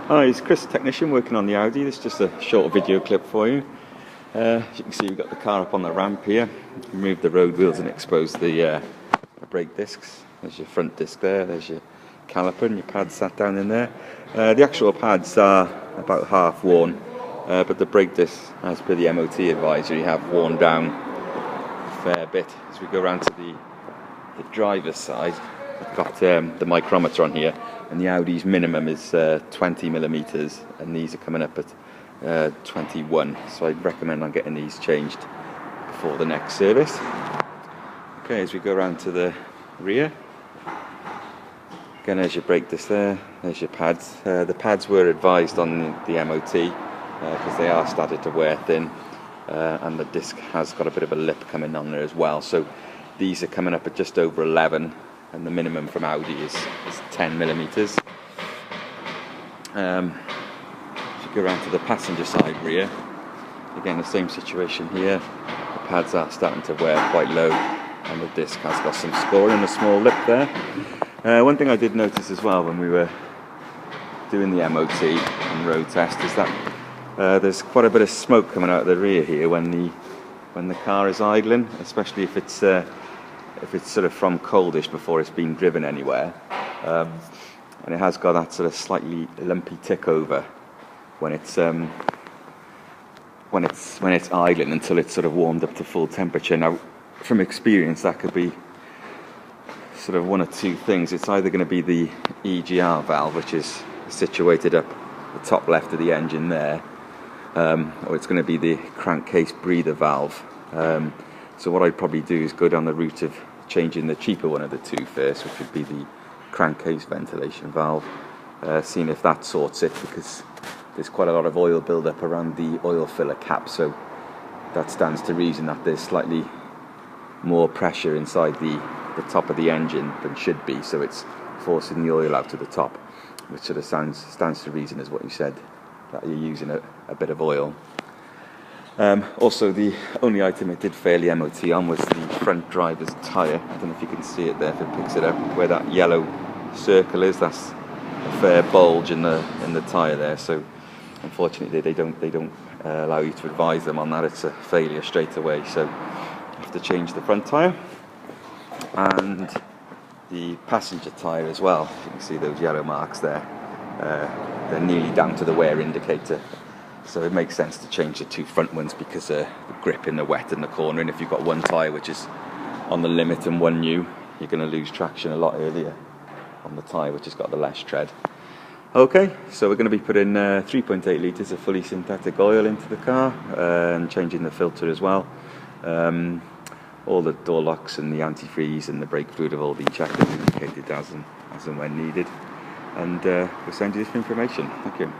Hi, it's Chris, technician working on the Audi. This is just a short video clip for you. As you can see, we've got the car up on the ramp here. Remove the road wheels and expose the brake discs. There's your front disc there, there's your caliper and your pads sat down in there. The actual pads are about half worn, but the brake discs, as per the MOT advisory, have worn down a fair bit. As we go around to the driver's side, I've got the micrometer on here, and the Audi's minimum is 20 millimeters, and these are coming up at 21, so I'd recommend on getting these changed before the next service. Okay, as we go around to the rear, again, there's your brake disc there, there's your pads. The pads were advised on the MOT because they are starting to wear thin, and the disc has got a bit of a lip coming on there as well, so these are coming up at just over 11, and the minimum from Audi is 10 millimeters. If you go around to the passenger side rear, again the same situation here. The pads are starting to wear quite low, and the disc has got some scoring and a small lip there. One thing I did notice as well when we were doing the MOT and road test is that there's quite a bit of smoke coming out of the rear here when the car is idling, especially if it's sort of from coldish before it's been driven anywhere, and it has got that sort of slightly lumpy tick over when it's idling until it's sort of warmed up to full temperature. Now, from experience, that could be sort of one of two things. It's either going to be the EGR valve, which is situated up the top left of the engine there, or it's going to be the crankcase breather valve. So what I'd probably do is go down the route of changing the cheaper one of the two first, which would be the crankcase ventilation valve, seeing if that sorts it, because there's quite a lot of oil build-up around the oil filler cap, so that stands to reason that there's slightly more pressure inside the top of the engine than should be, so it's forcing the oil out to the top, which sort of stands to reason as what you said, that you're using a bit of oil. Also, the only item it did fail the MOT on was the front driver's tyre. I don't know if you can see it there, if it picks it up, where that yellow circle is. That's a fair bulge in the tyre there. So, unfortunately, they don't allow you to advise them on that. It's a failure straight away. So, you have to change the front tyre and the passenger tyre as well. You can see those yellow marks there. They're nearly down to the wear indicator. So it makes sense to change the two front ones because the grip in the wet and the corner, and if you've got one tyre which is on the limit and one new, you're going to lose traction a lot earlier on the tyre which has got the less tread. Okay, so we're going to be putting 3.8 litres of fully synthetic oil into the car and changing the filter as well. All the door locks and the antifreeze and the brake fluid have all been checked and indicated as and when needed, and we'll send you this information. Thank you.